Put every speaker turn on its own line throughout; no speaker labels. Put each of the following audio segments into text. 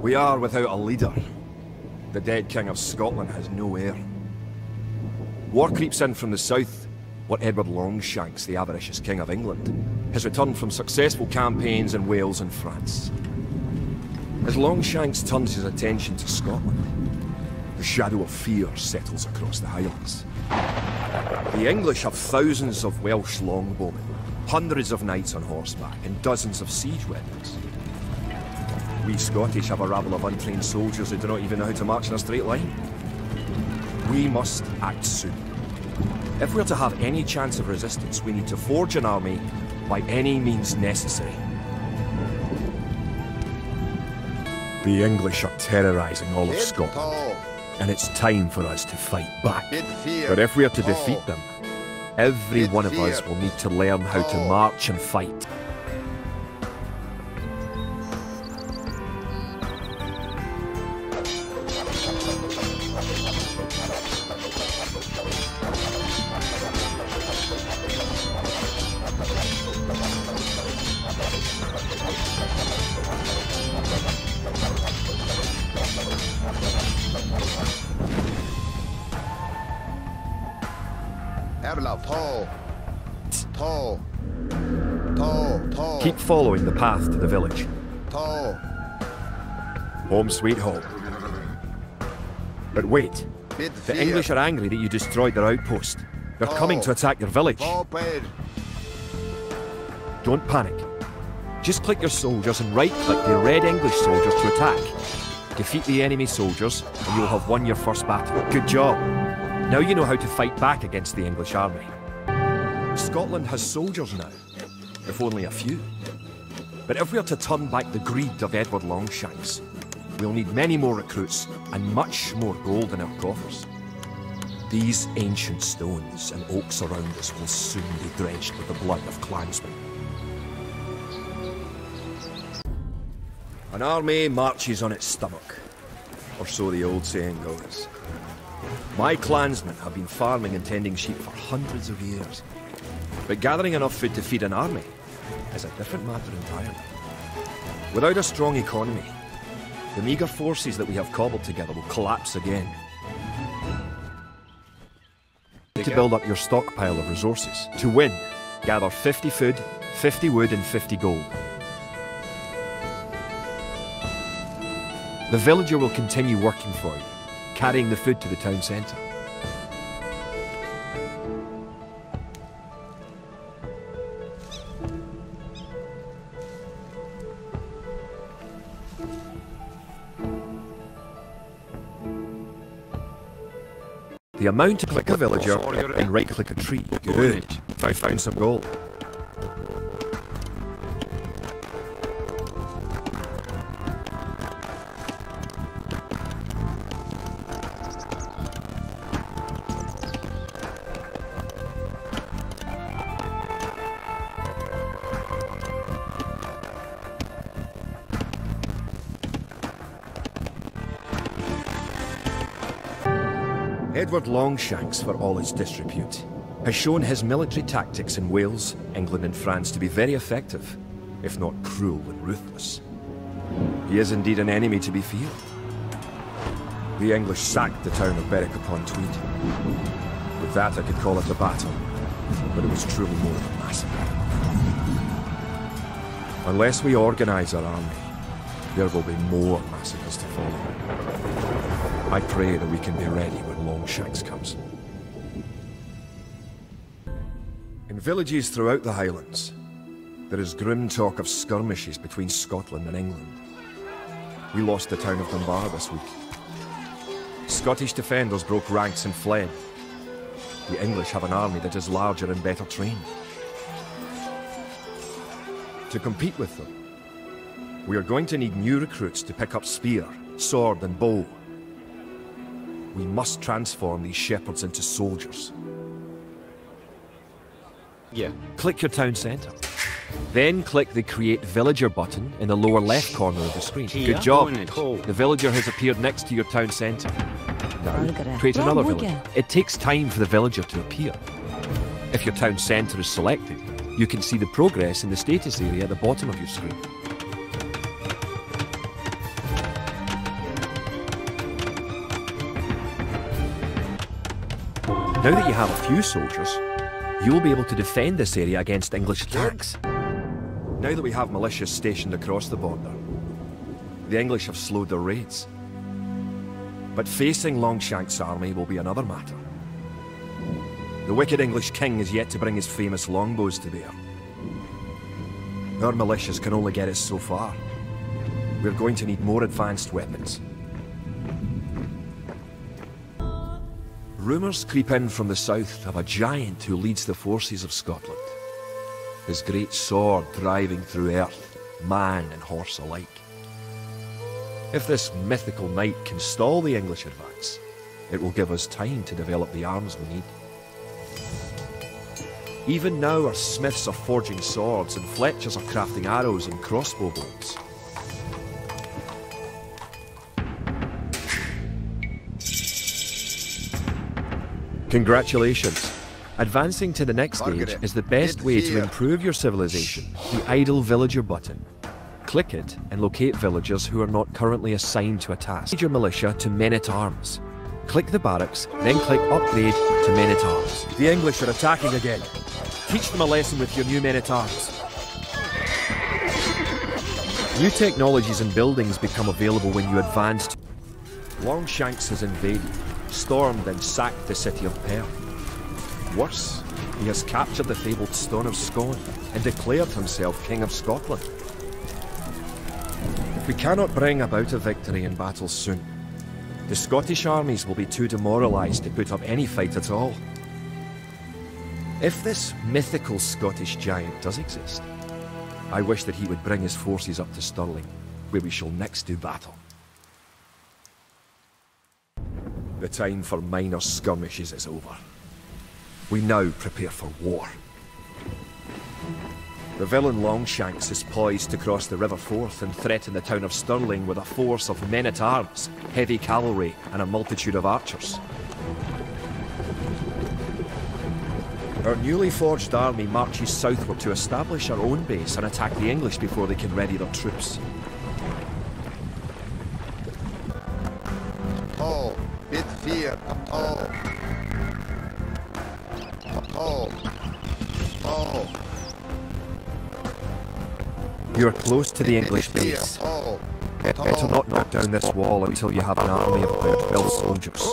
We are without a leader. The dead King of Scotland has no heir. War creeps in from the south, where Edward Longshanks, the avaricious King of England, has returned from successful campaigns in Wales and France. As Longshanks turns his attention to Scotland, the shadow of fear settles across the Highlands. The English have thousands of Welsh longbowmen, hundreds of knights on horseback, and dozens of siege weapons. We Scottish have a rabble of untrained soldiers who do not even know how to march in a straight line. We must act soon. If we're to have any chance of resistance, we need to forge an army by any means necessary. The English are terrorising all of Scotland, and it's time for us to fight back. But if we are to defeat them, every one of us will need to learn how to march and fight. Keep following the path to the village. Home sweet home. But wait, the English are angry that you destroyed their outpost. They're coming to attack your village. Don't panic. Just click your soldiers and right-click the red English soldiers to attack. Defeat the enemy soldiers and you'll have won your first battle. Good job. Now you know how to fight back against the English army. Scotland has soldiers now, if only a few. But if we are to turn back the greed of Edward Longshanks, we'll need many more recruits and much more gold in our coffers. These ancient stones and oaks around us will soon be drenched with the blood of clansmen. An army marches on its stomach, or so the old saying goes. My clansmen have been farming and tending sheep for hundreds of years, but gathering enough food to feed an army is a different matter entirely. Without a strong economy, the meagre forces that we have cobbled together will collapse again. To build up your stockpile of resources. To win, gather 50 food, 50 wood and 50 gold. The villager will continue working for you, carrying the food to the town centre. The amount to click a villager and right-click a tree. Good. I found some gold. Edward Longshanks, for all his disrepute, has shown his military tactics in Wales, England and France to be very effective, if not cruel and ruthless. He is indeed an enemy to be feared. The English sacked the town of Berwick-upon-Tweed. With that I could call it a battle, but it was truly more of a massacre. Unless we organise our army, there will be more massacres to follow. I pray that we can be ready when Longshanks comes. In villages throughout the Highlands, there is grim talk of skirmishes between Scotland and England. We lost the town of Dunbar this week. Scottish defenders broke ranks and fled. The English have an army that is larger and better trained. To compete with them, we are going to need new recruits to pick up spear, sword and bow. We must transform these shepherds into soldiers. Yeah. Click your town centre. Then click the Create Villager button in the lower left corner of the screen. Good job. The villager has appeared next to your town centre. Now, create another villager. It takes time for the villager to appear. If your town centre is selected, you can see the progress in the status area at the bottom of your screen. Now that you have a few soldiers, you will be able to defend this area against English attacks. Now that we have militias stationed across the border, the English have slowed their raids. But facing Longshank's army will be another matter. The wicked English king is yet to bring his famous longbows to bear. Our militias can only get us so far. We're going to need more advanced weapons. Rumours creep in from the south of a giant who leads the forces of Scotland. His great sword driving through earth, man and horse alike. If this mythical knight can stall the English advance, it will give us time to develop the arms we need. Even now our smiths are forging swords and fletchers are crafting arrows and crossbow bolts. Congratulations! Advancing to the next stage is the best way to improve your civilization, the idle villager button. Click it and locate villagers who are not currently assigned to a task. Upgrade your militia to men-at-arms. Click the barracks, then click upgrade to men-at-arms. The English are attacking again. Teach them a lesson with your new men-at-arms. New technologies and buildings become available when you advance. Longshanks has invaded, stormed and sacked the city of Perth. Worse, he has captured the fabled Stone of Scone and declared himself King of Scotland. If we cannot bring about a victory in battle soon, the Scottish armies will be too demoralised to put up any fight at all. If this mythical Scottish giant does exist, I wish that he would bring his forces up to Stirling, where we shall next do battle. The time for minor skirmishes is over. We now prepare for war. The villain Longshanks is poised to cross the River Forth and threaten the town of Stirling with a force of men-at-arms, heavy cavalry and a multitude of archers. Our newly forged army marches southward to establish our own base and attack the English before they can ready their troops.
Oh, bit fear. Oh. Oh. Oh.
You are close to the English base. Better not knock down this wall until you have an army of about 12 soldiers.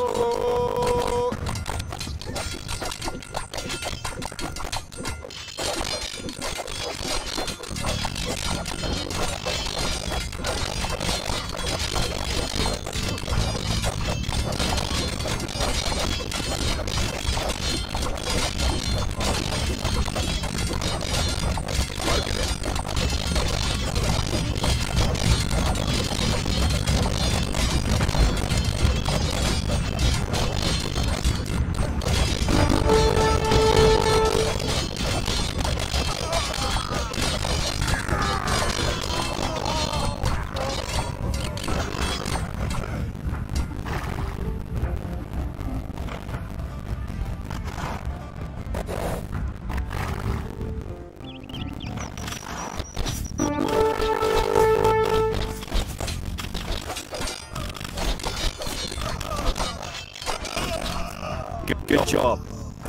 Good job.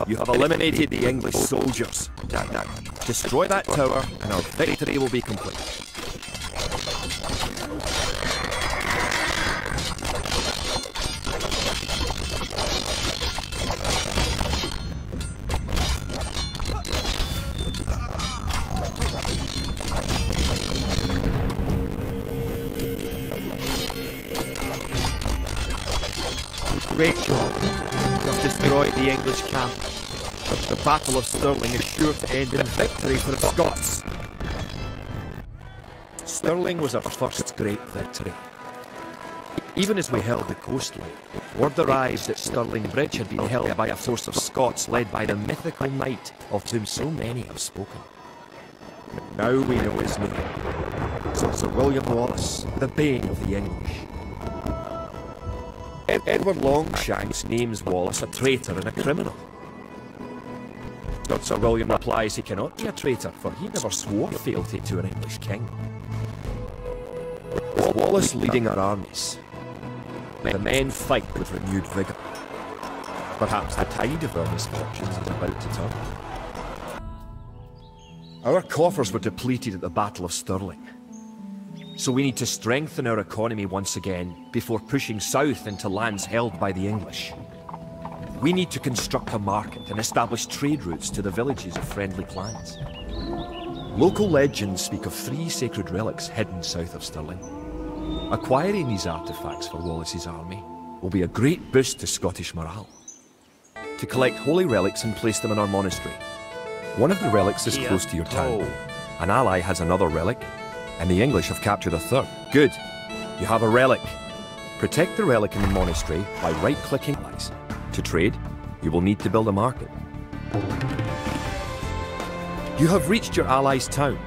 You have eliminated the English soldiers. Now, destroy that tower and our victory will be complete. Great job. You've destroyed the English camp. The Battle of Stirling is sure to end in a victory for the Scots. Stirling was our first great victory. Even as we held the coastline, word arrived that Stirling Bridge had been held by a force of Scots led by the mythical knight of whom so many have spoken. Now we know his name. Sir William Wallace, the bane of the English. Edward Longshanks names Wallace a traitor and a criminal. But Sir William replies he cannot be a traitor, for he never swore fealty to an English king. Wallace leading our armies. The men fight with renewed vigour. Perhaps the tide of our misfortunes is about to turn. Our coffers were depleted at the Battle of Stirling. So we need to strengthen our economy once again before pushing south into lands held by the English. We need to construct a market and establish trade routes to the villages of friendly clans. Local legends speak of 3 sacred relics hidden south of Stirling. Acquiring these artifacts for Wallace's army will be a great boost to Scottish morale. To collect holy relics and place them in our monastery. One of the relics is close to your town. An ally has another relic, and the English have captured a third. Good. You have a relic. Protect the relic in the monastery by right-clicking allies. To trade, you will need to build a market. You have reached your ally's town.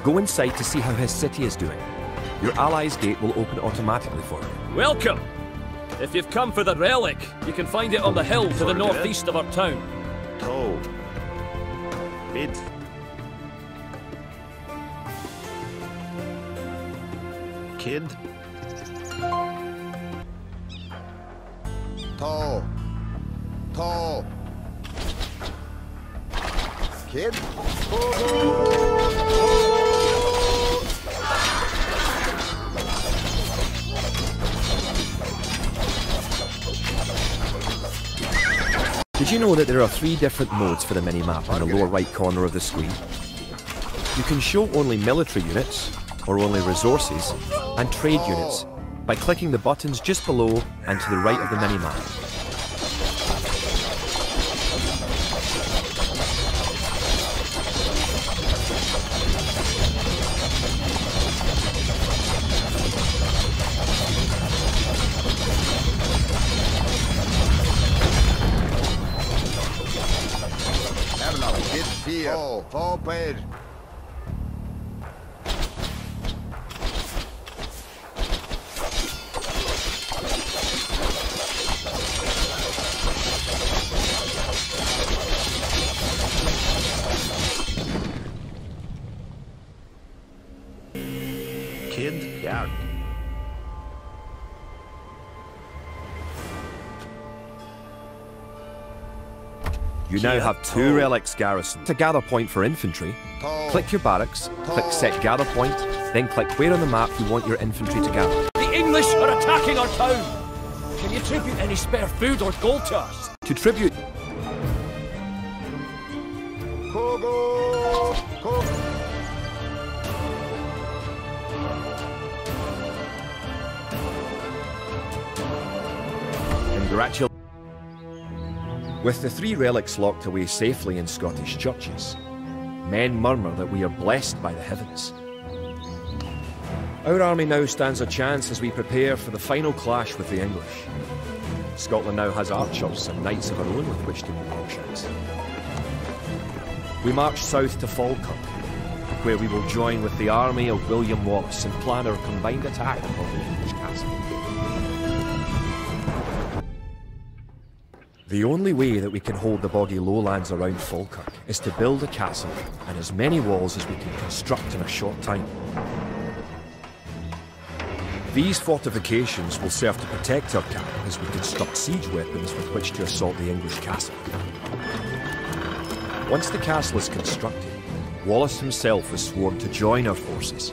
Go inside to see how his city is doing. Your ally's gate will open automatically for you.
Welcome! If you've come for the relic, you can find it on the hill to the northeast of our town.
Toe. Bit. Kid. Toe. Toe. Kid.
Did you know that there are 3 different modes for the mini-map in the lower right corner of the screen? You can show only military units, or only resources, and trade units by clicking the buttons just below and to the right of the mini-map.
Forward. Kid, yeah.
You now have 2 relics garrisoned. To gather point for infantry, click your barracks, click set gather point, then click where on the map you want your infantry to gather.
The English are attacking our town! Can you tribute any spare food or gold to us?
To tribute... Congratulations. With the 3 relics locked away safely in Scottish churches, men murmur that we are blessed by the heavens. Our army now stands a chance as we prepare for the final clash with the English. Scotland now has archers and knights of our own with which to make longshanks. We march south to Falkirk, where we will join with the army of William Wallace and plan our combined attack upon the English castle. The only way that we can hold the boggy lowlands around Falkirk is to build a castle and as many walls as we can construct in a short time. These fortifications will serve to protect our capital as we construct siege weapons with which to assault the English castle. Once the castle is constructed, Wallace himself is sworn to join our forces.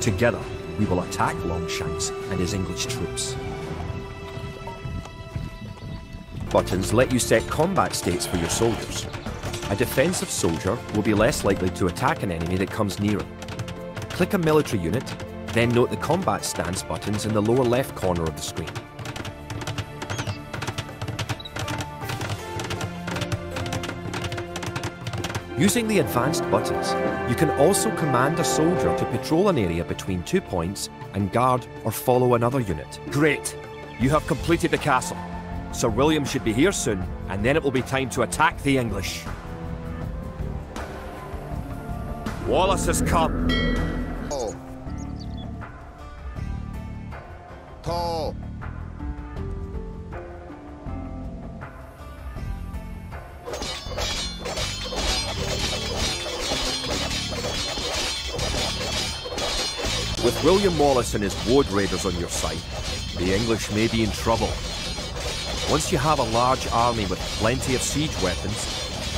Together, we will attack Longshanks and his English troops. Buttons let you set combat states for your soldiers. A defensive soldier will be less likely to attack an enemy that comes near him. Click a military unit, then note the combat stance buttons in the lower left corner of the screen. Using the advanced buttons, you can also command a soldier to patrol an area between 2 points and guard or follow another unit. Great! You have completed the castle. Sir William should be here soon, and then it will be time to attack the English. Wallace has come.
Oh. Tall.
With William Wallace and his woad raiders on your side, the English may be in trouble. Once you have a large army with plenty of siege weapons,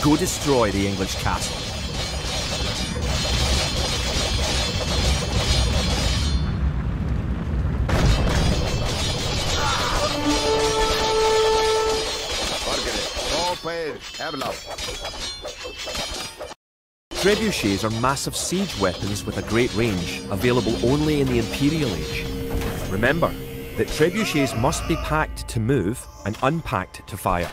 go destroy the English castle. Trebuchets are massive siege weapons with a great range, available only in the Imperial Age. Remember that trebuchets must be packed to move and unpacked to fire.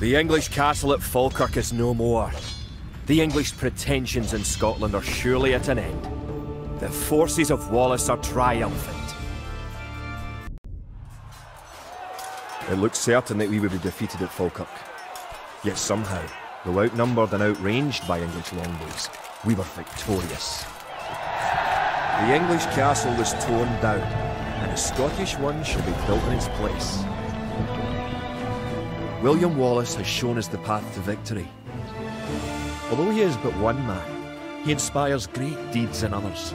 The English castle at Falkirk is no more. The English pretensions in Scotland are surely at an end. The forces of Wallace are triumphant. It looked certain that we would be defeated at Falkirk. Yet somehow, though outnumbered and outranged by English longbows, we were victorious. The English castle was torn down, and a Scottish one shall be built in its place. William Wallace has shown us the path to victory. Although he is but one man, he inspires great deeds in others.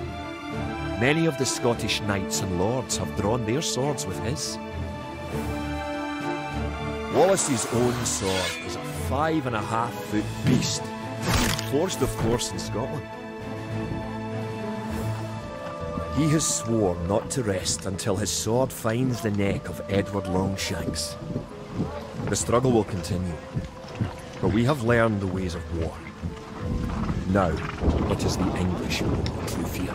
Many of the Scottish knights and lords have drawn their swords with his. Wallace's own sword is a 5.5-foot beast, forged of course in Scotland. He has sworn not to rest until his sword finds the neck of Edward Longshanks. The struggle will continue, but we have learned the ways of war. Now, it is the English who fear.